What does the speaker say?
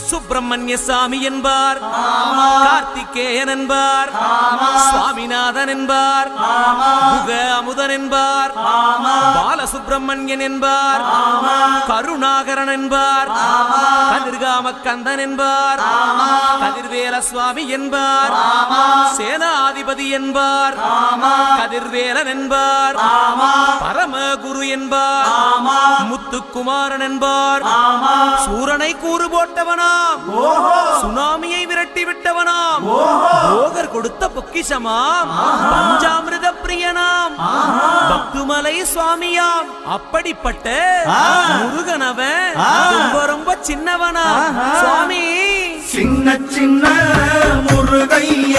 சுப்பிரமணிய சாமி என்பார், கார்த்திகேயன் என்பார், சுவாமிநாதன் என்பார், குக அமுதன் என்பார், பாலசுப்பிரமணியன் என்பார், கருணாகரன் என்பார், கதிர்காம கந்தன் என்பார், கதிர்வேல சுவாமி என்பார், சேனாதிபதி என்பார், கதிர்வேலன் என்பார், பரமகுரு என்பார், முத்துக்குமாரன் என்பார், சூரனை கூறு போட்டவனாம், சுனாமியை விரட்டி விட்டவனாம், போகர் கொடுத்த பொக்கிஷமாம், பஞ்சாமிர்த பிரியனாம், பக்துமலை சுவாமியாம். அப்படிப்பட்ட முருகனவன் ரொம்ப ரொம்ப சின்னவனா சுவாமி. சின்ன சின்ன முருகைய